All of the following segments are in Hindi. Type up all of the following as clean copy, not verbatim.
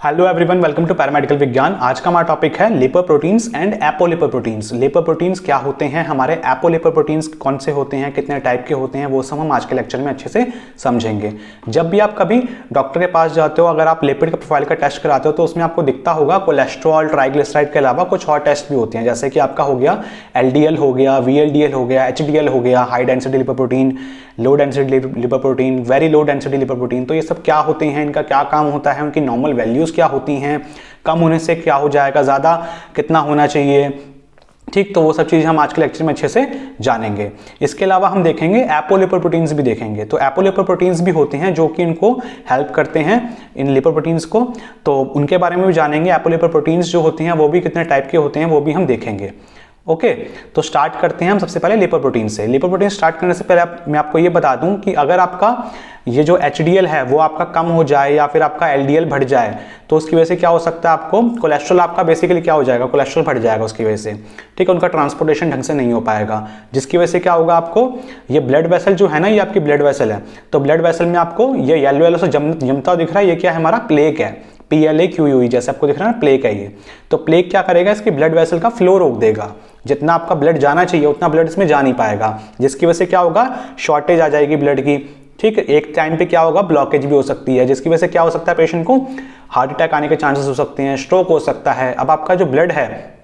Hello everyone, welcome to paramedical विज्ञान। आज का हमारा टॉपिक है लिपोप्रोटीन्स एंड एपोलिपोप्रोटीन्स। लिपोप्रोटीन्स क्या होते हैं, हमारे एपोलिपोप्रोटीन्स कौन से होते हैं, कितने टाइप के होते हैं, वो सब हम आज के लेक्चर में अच्छे से समझेंगे। जब भी आप कभी डॉक्टर के पास जाते हो, अगर आप लिपिड का प्रोफाइल का टेस्ट कराते हो तो उसमें आपको दिखता होगा कोलेस्ट्रॉल, ट्राइग्लिसराइड के अलावा कुछ और टेस्ट भी होते हैं, जैसे कि आपका हो गया एलडीएल हो गया, वीएलडीएल हो गया, एचडीएल हो गया, high density lipoprotein, low density lipoprotein, very low density lipoprotein. तो ये सब क्या होते हैं, इनका क्या काम होता है, उनकी नॉर्मल वैल्यूज क्या होती हैं, कम होने से क्या हो जाएगा, ज्यादा कितना होना चाहिए, ठीक। तो वो सब चीज़ हम आज के लेक्चर में अच्छे से जानेंगे। इसके अलावा हम देखेंगे एपोलिपोप्रोटीन्स भी देखेंगे। तो एपोलिपोप्रोटीन्स भी होते हैं जो कि इनको हेल्प करते हैं इन लिपोप्रोटीन्स को, तो उनके बारे में भी जानेंगे। एपोलिपोप्रोटीन्स जो होते हैं वो भी कितने टाइप के होते हैं वो भी हम देखेंगे। ओके, तो स्टार्ट करते हैं हम सबसे पहले लिपोप्रोटीन से। लिपोप्रोटीन स्टार्ट करने से पहले मैं आपको ये बता दूं कि अगर आपका ये जो एचडीएल है वो आपका कम हो जाए या फिर आपका एलडीएल बढ़ जाए तो उसकी वजह से क्या हो सकता है, आपको कोलेस्ट्रॉल आपका बेसिकली क्या हो जाएगा, कोलेस्ट्रॉल बढ़ जाएगा उसकी वजह से, ठीक है। उनका ट्रांसपोर्टेशन ढंग से नहीं हो पाएगा, जिसकी वजह से क्या होगा, आपको ये ब्लड वेसल जो है ना, ये आपकी ब्लड वेसल है, तो ब्लड वेसल में आपको ये येलो येलो से जमता दिख रहा है, ये क्या है, हमारा प्लेक है, PLAQUE, जैसे आपको दिख रहा है ना, प्लेक है ये। तो प्लेक क्या करेगा, इसकी ब्लड वेसल का फ्लो रोक देगा, जितना आपका ब्लड जाना चाहिए उतना ब्लड इसमें जा नहीं पाएगा, जिसकी वजह से क्या होगा, शॉर्टेज आ जाएगी ब्लड की, ठीक है। एक टाइम पे क्या होगा, ब्लॉकेज भी हो सकती है, जिसकी वजह से क्या हो सकता है, पेशेंट को हार्ट अटैक आने के चांसेस हो सकते हैं, स्ट्रोक हो सकता है। अब आपका जो ब्लड है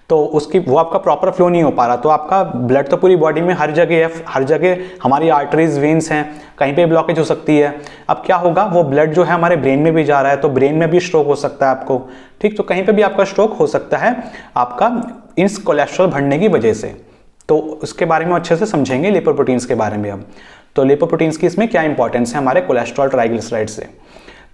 तो उसकी वो आपका प्रॉपर फ्लो नहीं हो पा रहा, तो आपका ब्लड तो पूरी बॉडी में हर जगह है, हर जगह हमारी आर्टरीज, वेन्स हैं, कहीं पे ब्लॉकेज हो सकती है। अब क्या होगा, वो ब्लड जो है हमारे ब्रेन में भी जा रहा है, तो ब्रेन में भी स्ट्रोक हो सकता है आपको, ठीक। तो कहीं पे भी आपका स्ट्रोक हो सकता है आपका इस कोलेस्ट्रॉल बढ़ने की वजह से। तो उसके बारे में अच्छे से समझेंगे लिपोप्रोटीन्स के बारे में अब। तो लिपोप्रोटीन्स की इसमें क्या इंपॉर्टेंस है हमारे कोलेस्ट्रॉल, ट्राइग्लिसराइड से।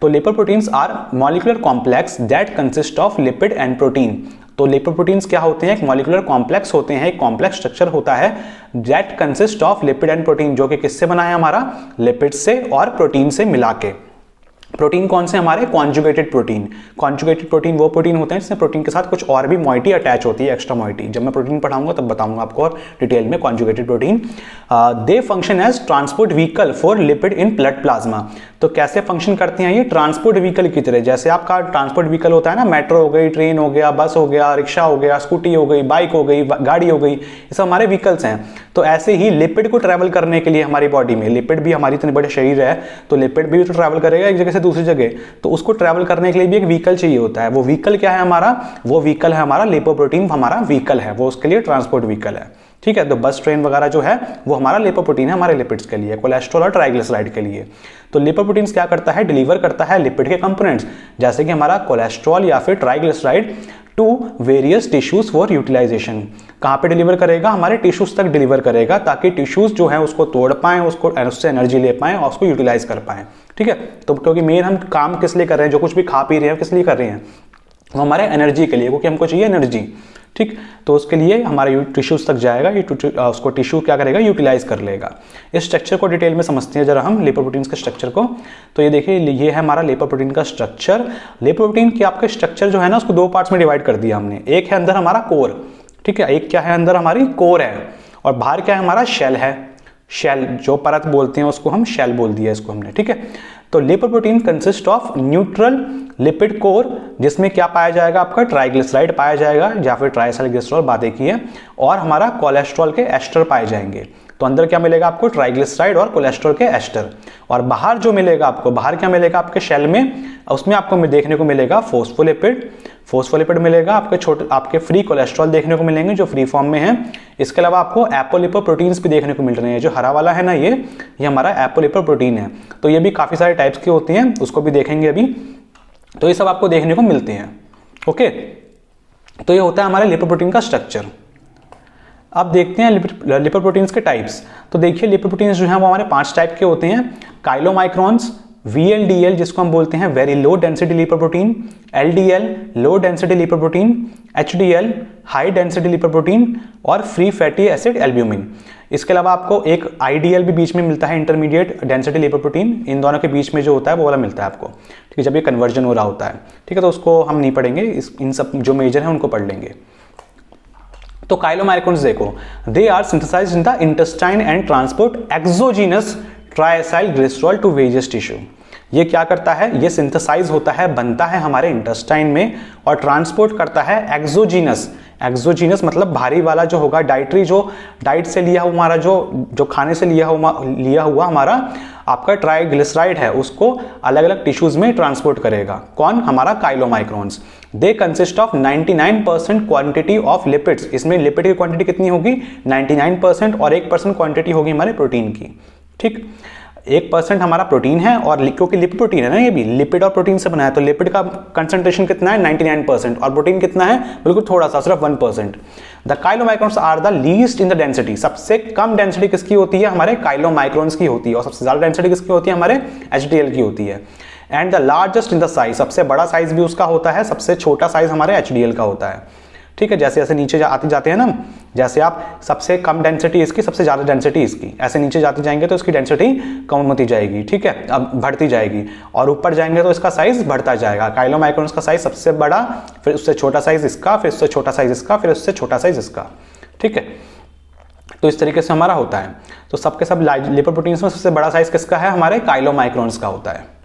तो lipoproteins are molecular complex that consist of lipid and protein. तो लिपोप्रोटीन्स क्या होते हैं, एक मॉलिक्यूलर कॉम्प्लेक्स होते हैं, एक कॉम्प्लेक्स स्ट्रक्चर होता है that consist of lipid and protein, जो कि किससे बना है, हमारा लिपिड से और प्रोटीन से मिला के। प्रोटीन कौन से, हमारे कॉन्जुगेटेड प्रोटीन। कॉन्जुगेटेड प्रोटीन वो प्रोटीन होते हैं जिसमें प्रोटीन के साथ कुछ और भी मॉइटी अटैच होती है, एक्स्ट्रा मॉइटी। जब मैं प्रोटीन पढ़ाऊंगा तब बताऊंगा आपको और डिटेल में conjugated protein. They function as transport vehicle for lipid in blood plasma. तो कैसे फंक्शन करते हैं ये, ट्रांसपोर्ट व्हीकल की तरह। जैसे आपका ट्रांसपोर्ट व्हीकल होता है ना, मेट्रो हो गई, ट्रेन हो गया, बस हो गया, रिक्शा हो गया, स्कूटी हो गई, बाइक हो गई, गाड़ी हो गई, ये सब हमारे व्हीकल्स हैं। तो ऐसे ही लिपिड को ट्रैवल करने के लिए हमारी बॉडी में, लिपिड भी हमारी इतने बड़े शरीर है तो लिपिड भी तो ट्रैवल करेगा एक जगह से दूसरी जगह, तो उसको ट्रैवल करने के लिए भी एक व्हीकल चाहिए होता है। वो व्हीकल क्या है हमारा, वो व्हीकल है हमारा लिपोप्रोटीन, हमारा व्हीकल है वो, उसके लिए ट्रांसपोर्ट व्हीकल है, ठीक है। तो बस, ट्रेन वगैरह जो है वो हमारा लिपोप्रोटीन है, हमारे लिपिड्स के लिए, कोलेस्ट्रॉल और ट्राइग्लिसराइड के लिए। तो लिपोप्रोटीन्स क्या करता है, डिलीवर करता है लिपिड के कंपोनेंट्स, जैसे कि हमारा कोलेस्ट्रॉल या फिर triglyceride, to various tissues for utilization. कहाँ पे डिलीवर करेगा, हमारे टिश्यूज तक डिलीवर करेगा, ताकि टिश्यूज जो है उसको तोड़ पाएं, उसको उससे एनर्जी ले पाएं और उसको यूटिलाइज कर पाएं, ठीक है। तो क्योंकि मेन हम काम किस लिए कर रहे हैं, जो कुछ भी खा पी रहे हैं किस लिए कर रहे हैं, वो हमारे एनर्जी के लिए, क्योंकि हमको चाहिए एनर्जी, ठीक। तो उसके लिए हमारे टिश्यूज तक जाएगा, ये उसको टिश्यू क्या करेगा, यूटिलाइज कर लेगा। इस स्ट्रक्चर को डिटेल में समझते हैं जरा हम लिपोप्रोटीन्स के स्ट्रक्चर को। तो ये देखिए, ये है हमारा लिपोप्रोटीन का स्ट्रक्चर। लिपोप्रोटीन के आपके स्ट्रक्चर जो है ना, उसको दो पार्ट्स में डिवाइड कर दिया हमने। एक है अंदर हमारा कोर, ठीक है, एक क्या है, अंदर हमारी कोर है, और बाहर क्या है, हमारा शेल है। शेल जो परत बोलते हैं उसको हम शेल बोल दिया इसको हमने, ठीक है। तो lipoprotein consist of neutral lipid core, जिसमें क्या पाया जाएगा, आपका ट्राइग्लिसराइड पाया जाएगा या फिर ट्राइसैलिग्लिसरॉल, बात एक ही है, और हमारा कोलेस्ट्रॉल के एस्टर पाए जाएंगे। तो अंदर क्या मिलेगा आपको, ट्राइग्लिसराइड और कोलेस्ट्रॉल के एस्टर। और बाहर जो मिलेगा आपको, बाहर क्या मिलेगा आपके शेल में, उसमें आपको देखने को मिलेगा फोस्फोलिपिड, फोस्फोलिपिड मिलेगा, आपके फ्री कोलेस्ट्रॉल देखने को मिलेंगे जो फ्री फॉर्म में है। इसके अलावा आपको एपोलिपोप्रोटीन्स भी देखने को मिल रहे हैं, जो हरा वाला है ना, ये हमारा एपोलिपोप्रोटीन है। तो ये भी काफी सारे टाइप्स के होते हैं, उसको भी देखेंगे अभी। तो ये सब आपको देखने को मिलते हैं, ओके। तो ये होता है हमारे लिपोप्रोटीन का स्ट्रक्चर। अब देखते हैं लिपोप्रोटीन्स के टाइप्स। तो देखिए, लिपोप्रोटीन्स जो हैं वो हमारे 5 टाइप के होते हैं। काइलोमाइक्रॉन्स, VLDL जिसको हम बोलते हैं very low density lipoprotein, LDL low density lipoprotein, HDL high density lipoprotein, और फ्री फैटी एसिड एल्ब्यूमिन। इसके अलावा आपको एक IDL भी बीच में मिलता है, इंटरमीडिएट डेंसिटी लिपोप्रोटीन। इन दोनों के बीच में जो होता है वो वाला मिलता है आपको, ठीक है, जब ये कन्वर्जन हो रहा होता है, ठीक है। तो उसको हम नहीं पढ़ेंगे, इन सब जो मेजर है उनको पढ़ लेंगे। तो काइलोमाइक्रॉन्स देखो, they are synthesized in the intestine and transport exogenous triacylglycerol to various tissue. ये क्या करता है, ये सिंथेसाइज होता है, बनता है हमारे इंटेस्टाइन में और ट्रांसपोर्ट करता है एक्सोजीनस। एक्सोजीनस मतलब भारी वाला जो होगा, डाइटरी जो डाइट से लिया हुआ हमारा जो खाने से लिया हुआ हमारा आपका ट्राइग्लिसराइड है, उसको अलग अलग टिश्यूज में ट्रांसपोर्ट करेगा। कौन, हमारा chylomicrons. They consist of 99% quantity of lipids. इसमें लिपिड की क्वांटिटी कितनी होगी, 99%, और 1% क्वांटिटी होगी हमारे प्रोटीन की। ठीक, 1% हमारा प्रोटीन है, और क्योंकि लिपिड प्रोटीन है ना, ये भी लिपिड और प्रोटीन से बना है, तो लिपिड का कंसंट्रेशन कितना है, 99%, और प्रोटीन कितना है, बिल्कुल थोड़ा सा, सिर्फ 1%। The chylomicrons are the least in the density. सबसे कम डेंसिटी किसकी होती है, हमारे काइलोमाइक्रोन्स की होती है, और सबसे ज्यादा डेंसिटी किसकी होती है, हमारे HDL की होती है। And the largest in the size, सबसे बड़ा साइज भी उसका होता है, सबसे छोटा साइज हमारे HDL का होता है। ठीक है, जैसे जैसे नीचे आते जाते हैं ना, जैसे आप सबसे कम डेंसिटी इसकी, सबसे ज्यादा डेंसिटी इसकी, ऐसे नीचे जाते जाएंगे तो इसकी डेंसिटी कम होती जाएगी। ठीक है, अब बढ़ती जाएगी, और ऊपर जाएंगे तो इसका साइज बढ़ता जाएगा। काइलोमाइक्रोन्स का साइज सबसे बड़ा, फिर उससे छोटा साइज इसका, फिर उससे छोटा साइज इसका, फिर उससे छोटा साइज इसका। ठीक है, तो इस तरीके से हमारा होता है। तो सबके सब लिपोप्रोटीन्स में सबसे बड़ा साइज किसका है, हमारे काइलोमाइक्रोन्स का होता है।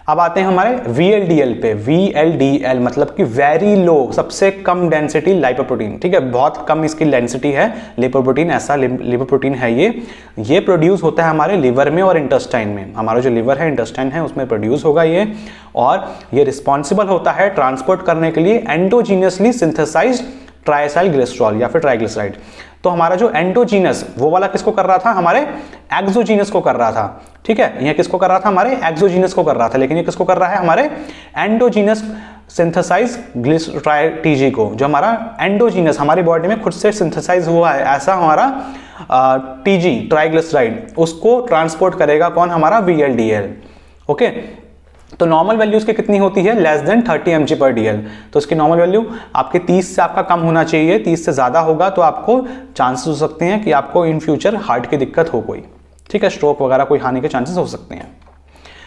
अब आते हैं हमारे VLDL पे। VLDL मतलब कि वेरी लो, सबसे कम डेंसिटी लाइपोप्रोटीन। ठीक है, बहुत कम इसकी डेंसिटी है लिपोप्रोटीन, ऐसा लिपोप्रोटीन है ये प्रोड्यूस होता है हमारे लिवर में और इंटेस्टाइन में। हमारा जो लिवर है, इंटेस्टाइन है, उसमें प्रोड्यूस होगा ये, और ये रिस्पॉन्सिबल होता है ट्रांसपोर्ट करने के लिए एंडोजीनियसली सिंथेसाइज्ड ट्राइसाइलग्लिसरॉल या फिर ट्राइग्लिसराइड। तो हमारा जो एंडोजीनस, वो वाला किसको कर रहा था, हमारे एक्सोजीनस को कर रहा था। ठीक है, ये किसको कर रहा था, हमारे एक्सोजीनस को कर रहा था, लेकिन ये किसको कर रहा है, हमारे एंडोजीनस सिंथेसाइज ग्लिसराइड को, जो हमारा एंडोजीनस हमारी बॉडी में खुद से सिंथेसाइज हुआ है, ऐसा हमारा TG ट्राइग्लिसराइड, उसको ट्रांसपोर्ट करेगा कौन, हमारा VLDL। ओके, तो नॉर्मल वैल्यू उसकी कितनी होती है, लेस देन 30 mg/dl। तो इसकी नॉर्मल वैल्यू आपके 30 से आपका कम होना चाहिए। 30 से ज्यादा होगा तो आपको चांसेस हो सकते हैं कि आपको इन फ्यूचर हार्ट की दिक्कत हो कोई। ठीक है, स्ट्रोक वगैरह कोई आने के चांसेस हो सकते हैं।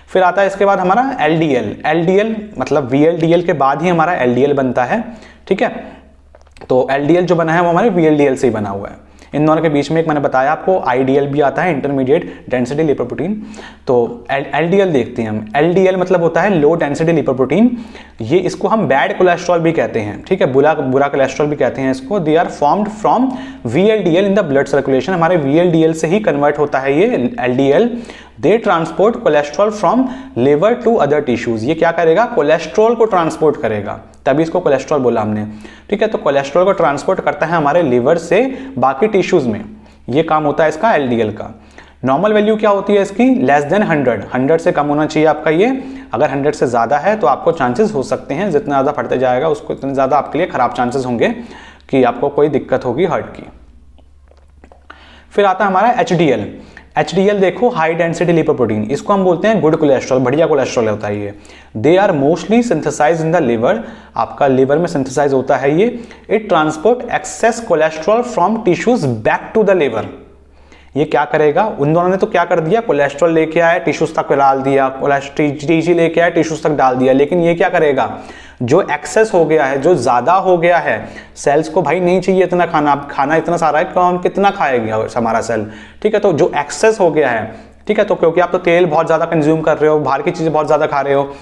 फिर आता है इसके बाद हमारा LDL मतलब VLDL के बाद ही हमारा LDL बनता है। ठीक है, तो LDL जो बना है वो हमारे VLDL से ही बना हुआ है। इन दोनों के बीच में एक मैंने बताया आपको IDL भी आता है, इंटरमीडिएट डेंसिटी लिपोप्रोटीन। तो LDL देखते हैं हम। LDL मतलब होता है लो डेंसिटी लिपोप्रोटीन। ये इसको हम बैड कोलेस्ट्रॉल भी कहते हैं। ठीक है, बुरा कोलेस्ट्रॉल भी कहते हैं इसको। They are formed from VLDL in the blood circulation. हमारे VLDL से ही कन्वर्ट होता है ये LDL। They transport cholesterol from liver to other tissues. ये क्या करेगा, कोलेस्ट्रॉल को ट्रांसपोर्ट करेगा, तभी इसको कोलेस्ट्रॉल बोला हमने। ठीक है, तो कोलेस्ट्रॉल को ट्रांसपोर्ट करता है हमारे लिवर से बाकी टिश्यूज में। ये काम होता है इसका LDL का। नॉर्मल वैल्यू क्या होती है इसकी, लेस देन 100 से कम होना चाहिए आपका ये। अगर 100 से ज्यादा है तो आपको चांसेस हो सकते हैं, जितना ज्यादा बढ़ते जाएगा उसको इतने ज्यादा आपके लिए खराब चांसेस होंगे कि आपको कोई दिक्कत होगी हार्ट की। फिर आता है हमारा HDL देखो, हाई डेंसिटी लिपोप्रोटीन। इसको हम बोलते हैं गुड कोलेस्ट्रॉल, बढ़िया कोलेस्ट्रॉल होता है ये। They are mostly synthesize in the liver. आपका लिवर में सिंथेसाइज होता है ये। It transport excess cholesterol from tissues back to the liver. ये क्या करेगा, उन दोनों ने तो क्या कर दिया, कोलेस्ट्रॉल लेके आया टिश्यूज तक डाल दिया, TG लेके आया टिश्यूज तक डाल दिया। लेकिन ये क्या करेगा, जो एक्सेस हो गया है, जो ज्यादा हो गया है, सेल्स को भाई नहीं चाहिए इतना खाना इतना सारा है, कौन कितना खाएगा हमारा सेल। ठीक है, तो जो एक्सेस हो गया है, ठीक है, तो क्योंकि आप तो तेल बहुत ज्यादा कंज्यूम कर रहे हो, बाहर की चीजें बहुत ज्यादा खा रहे हो,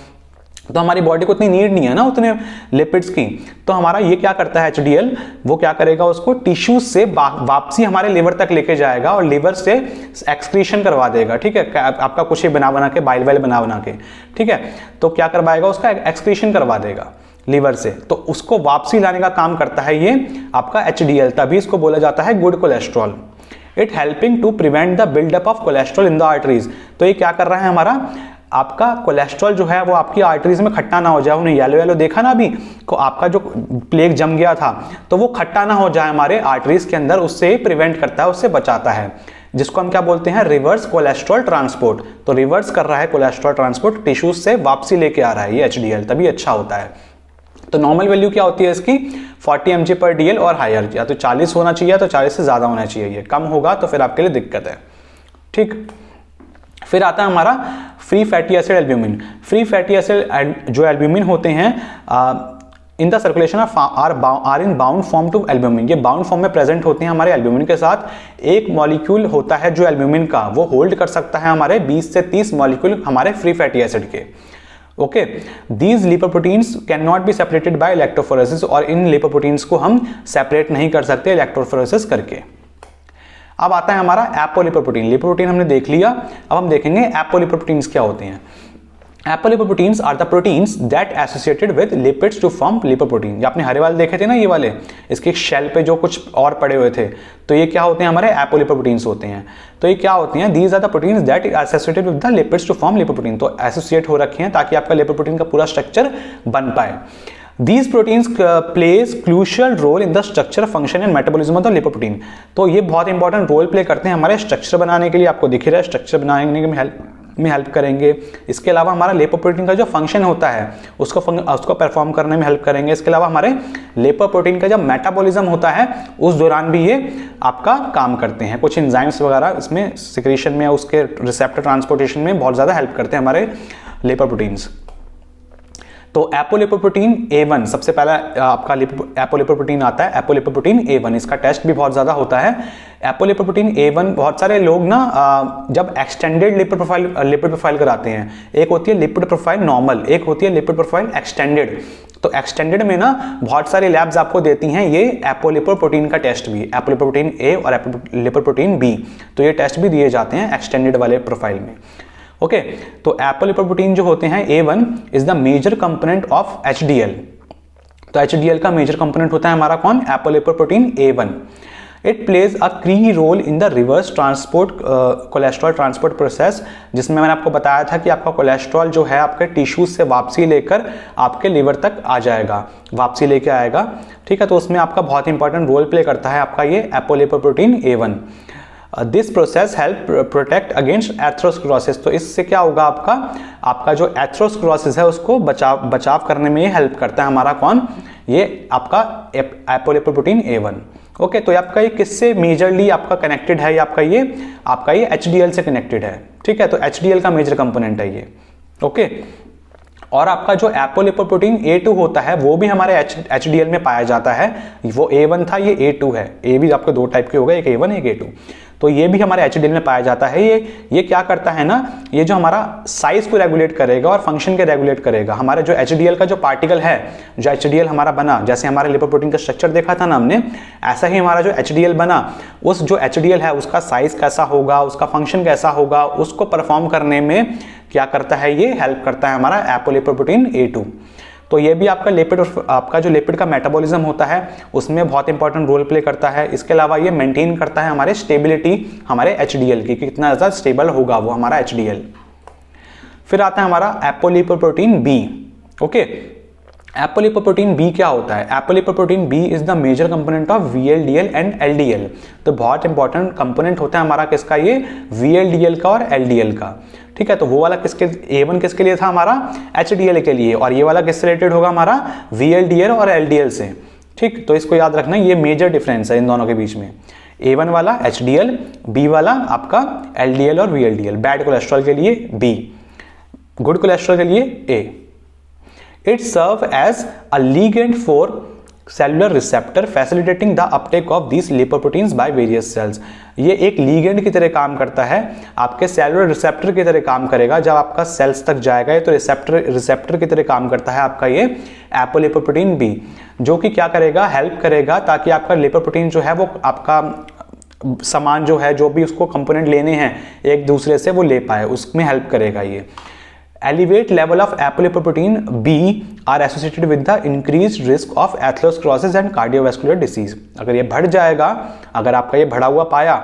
तो हमारी बॉडी को उतनी नीड नहीं है ना उतने लिपिड्स की। तो हमारा ये क्या करता है HDL, वो क्या करेगा, उसको टिश्यूज से वापसी हमारे लिवर तक लेके जाएगा और लिवर से एक्सक्रीशन करवा देगा। ठीक है, आपका कुछ ही बना के, बाइल वाइल बना के। ठीक है, तो क्या करवाएगा, उसका एक्सक्रीशन करवा देगा लिवर से। तो उसको वापसी लाने का काम करता है ये आपका HDL, तभी इसको बोला जाता है good cholesterol. It helping to prevent the buildup of cholesterol in the arteries. तो ये क्या कर रहा है, हमारा आपका कोलेस्ट्रॉल जो है वो आपकी आर्टरीज में खट्टा ना हो जाए। उन्हें येलो देखा ना अभी को, आपका जो प्लेग जम गया था तो वो खट्टा ना हो जाए हमारे आर्टरीज के अंदर, उससे प्रिवेंट करता है, उससे बचाता है, जिसको हम क्या बोलते हैं, रिवर्स कोलेस्ट्रॉल ट्रांसपोर्ट। तो रिवर्स कर रहा है कोलेस्ट्रॉल ट्रांसपोर्ट, टिश्यूज से वापसी लेके आ रहा है ये HDL, तभी अच्छा होता है। तो नॉर्मल वैल्यू क्या होती है इसकी, 40 mg/dl और हायर, या तो 40 होना चाहिए, तो 40 से ज्यादा होना चाहिए। कम होगा तो फिर आपके लिए दिक्कत है। ठीक, फिर आता है हमारा free fatty acid albumin. Free fatty acid जो एल्ब्यूमिन होते हैं, in the circulation are in bound form to albumin. ये बाउंड फॉर्म में प्रेजेंट होते हैं हमारे एल्ब्यूमिन के साथ। एक मॉलिक्यूल होता है जो एल्ब्यूमिन का, वो होल्ड कर सकता है हमारे 20 से 30 मॉलिक्यूल हमारे फ्री फैटी एसिड के। Okay, these lipoproteins can not be separated by electrophoresis, और इन लिपोप्रोटीन्स को हम सेपरेट नहीं कर सकते इलेक्ट्रोफोरेसिस करके। अब आता है हमारा एपोलिपोप्रोटीन। लिपोप्रोटीन हमने देख लिया, अब हम देखेंगे एपोलिपोप्रोटीन्स क्या होते हैं। Apolipoproteins are the proteins that associated with lipids to form lipoprotein. ये आपने हरे वाले देखे थे ना, ये वाले, इसके शेल पे जो कुछ और पड़े हुए थे, तो ये क्या होते हैं हमारे एपोलिपोप्रोटीन्स होते हैं। तो ये क्या होती हैं, these are the proteins that associated with the lipids to form lipoprotein. तो एसोसिएट हो रखे हैं ताकि आपका लिपोप्रोटीन का पूरा स्ट्रक्चर बन पाए। These proteins plays crucial role in the structure, function and metabolism of the lipoprotein। तो ये बहुत इंपॉर्टेंट रोल प्ले करते हैं हमारे स्ट्रक्चर बनाने के लिए। आपको दिख रहा है स्ट्रक्चर बनाने में हेल्प करेंगे। इसके अलावा हमारा लिपोप्रोटीन का जो फंक्शन होता है उसको परफॉर्म करने में हेल्प करेंगे। इसके अलावा हमारे लिपोप्रोटीन का जब मेटाबॉलिज्म होता है उस दौरान भी ये आपका काम करते हैं। कुछ एंजाइम्स वगैरह इसमें सिक्रीशन में, उसके रिसेप्टर ट्रांसपोर्टेशन में बहुत ज़्यादा हेल्प करते हैं हमारे लिपोप्रोटीन्स। तो एपोलिपोप्रोटीन A1 सबसे पहला आपका एपोलिपोप्रोटीन आता है, एपोलिपोप्रोटीन A1। इसका टेस्ट भी बहुत ज़्यादा होता है। एपोलिपोप्रोटीन A1 बहुत सारे लोग ना जब एक्सटेंडेड लिपिड प्रोफाइल कराते हैं, एक होती है लिपिड प्रोफाइल नॉर्मल, एक होती है लिपिड प्रोफाइल एक्सटेंडेड। तो एक्सटेंडेड में ना बहुत सारी लैब्स आपको देती हैं ये एपोलिपोप्रोटीन का टेस्ट भी, एपोलिपोप्रोटीन A और एपोलिपोप्रोटीन B। तो ये टेस्ट भी दिए जाते हैं एक्सटेंडेड वाले प्रोफाइल में। ओके, तो एपोलिपोप्रोटीन जो होते हैं A1 is the major component of HDL। तो HDL का मेजर कंपोनेंट होता है हमारा कौन, एपोलिपोप्रोटीन A1। It plays a key role in the reverse transport cholesterol transport process, जिसमें मैंने आपको बताया था कि आपका कोलेस्ट्रॉल जो है आपके टिश्यूज से वापसी लेकर आपके लिवर तक आ जाएगा, वापसी लेके आएगा। ठीक है, तो उसमें आपका बहुत इंपॉर्टेंट रोल प्ले करता है आपका ये एपोलिपोप्रोटीन A1। This process help protect against atherosclerosis. तो इससे क्या होगा, आपका जो एथेरोस्क्लेरोसिस है उसको बचाव करने में ये हेल्प करता है हमारा कौन, ये आपका एपोलिपोप्रोटीन A1। ओके, तो आपका ये किससे मेजरली आपका कनेक्टेड है, आपका ये HDL से कनेक्टेड है। ठीक है, तो HDL का मेजर कंपोनेंट है ये। ओके, और आपका जो एपोलिपोप्रोटीन A2 होता है वो भी हमारे HDL में पाया जाता है। वो A1 था, ये A2 है। A भी आपके दो टाइप के हो गए, एक A1 एक A2। तो ये भी हमारे HDL में पाया जाता है। ये क्या करता है ना, ये जो हमारा साइज को रेगुलेट करेगा और फंक्शन के रेगुलेट करेगा। हमारे जो HDL का जो पार्टिकल है, जो HDL हमारा बना, जैसे हमारे लिपोप्रोटीन का स्ट्रक्चर देखा था ना हमने, ऐसा ही हमारा जो HDL बना, उस जो HDL है उसका साइज कैसा होगा, उसका फंक्शन कैसा होगा, उसको परफॉर्म करने में क्या करता है, ये हेल्प करता है हमारा एपोलिपोप्रोटीन A2। तो ये भी आपका जो लिपिड का मेटाबॉलिज्म होता है उसमें बहुत इंपॉर्टेंट रोल प्ले करता है। इसके अलावा ये मेंटेन करता है हमारे स्टेबिलिटी हमारे HDL की, कितना ज़्यादा स्टेबल होगा वो हमारा HDL। फिर आता है हमारा apolipoprotein B। Okay, apolipoprotein B क्या होता है, apolipoprotein B is the major component of VLDL and LDL। तो बहुत इंपॉर्टेंट कंपोनेंट होता है हमारा किसका, ये VLDL का और LDL का। ठीक है, तो वो वाला किसके, A1 किसके लिए था हमारा, HDL के लिए, और ये वाला किससे रिलेटेड होगा हमारा, VLDL और LDL से। ठीक, तो इसको याद रखना, ये मेजर डिफरेंस है इन दोनों के बीच में। A1 वाला HDL, B वाला आपका LDL और VLDL। बैड कोलेस्ट्रॉल के लिए B, गुड कोलेस्ट्रॉल के लिए A। It serve as a ligand for cellular receptor facilitating the uptake of these lipoproteins by various cells। ये एक लीगेंड की तरह काम करता है, आपके सेलुलर रिसेप्टर की तरह काम करेगा। जब आपका सेल्स तक जाएगा तो रिसेप्टर की तरह काम करता है आपका ये एपोलिपोप्रोटीन B, जो कि क्या करेगा, हेल्प करेगा ताकि आपका लिपोप्रोटीन जो है वो आपका सामान जो है, जो भी उसको कंपोनेंट लेने हैं एक दूसरे से, वो ले पाए, उसमें हेल्प करेगा ये। Elevate level of apolipoprotein B are associated with the increased risk of atherosclerosis and cardiovascular disease। अगर ये बढ़ जाएगा, अगर आपका ये बढ़ा हुआ पाया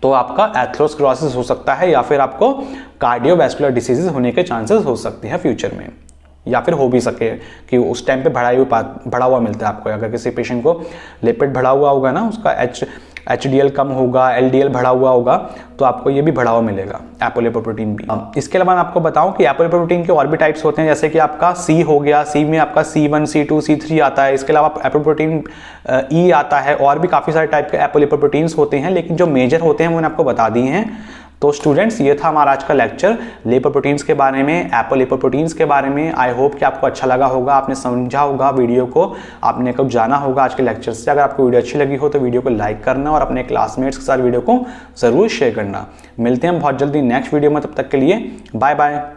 तो आपका एथेरोस्क्लेरोसिस हो सकता है, या फिर आपको कार्डियोवैस्कुलर डिसीजेज होने के चांसेस हो सकते हैं फ्यूचर में, या फिर हो भी सके कि उस टाइम पे बढ़ा हुआ मिलता है आपको। अगर किसी पेशेंट को लिपिड बढ़ा हुआ होगा ना, उसका HDL कम होगा, LDL बढ़ा हुआ होगा, तो आपको ये भी बढ़ा हुआ मिलेगा एपोलिपोप्रोटीन B। इसके अलावा मैं आपको बताऊं कि एपोलिपोप्रोटीन के और भी टाइप्स होते हैं, जैसे कि आपका C हो गया, C में आपका C1, C2, C3 आता है। इसके अलावा एपोलिपोप्रोटीन E आता है, और भी काफ़ी सारे टाइप के एपोलिपोप्रोटीन्स होते हैं, लेकिन जो मेजर होते हैं वो मैंने आपको बता दिए हैं। तो स्टूडेंट्स ये था हमारा आज का लेक्चर लिपोप्रोटीन्स के बारे में, एपोलिपोप्रोटीन्स के बारे में। आई होप कि आपको अच्छा लगा होगा, आपने समझा होगा वीडियो को, आपने कब जाना होगा आज के लेक्चर से। अगर आपको वीडियो अच्छी लगी हो तो वीडियो को लाइक करना और अपने क्लासमेट्स के साथ वीडियो को जरूर शेयर करना। मिलते हैं बहुत जल्दी नेक्स्ट वीडियो में, तब तक के लिए बाय बाय।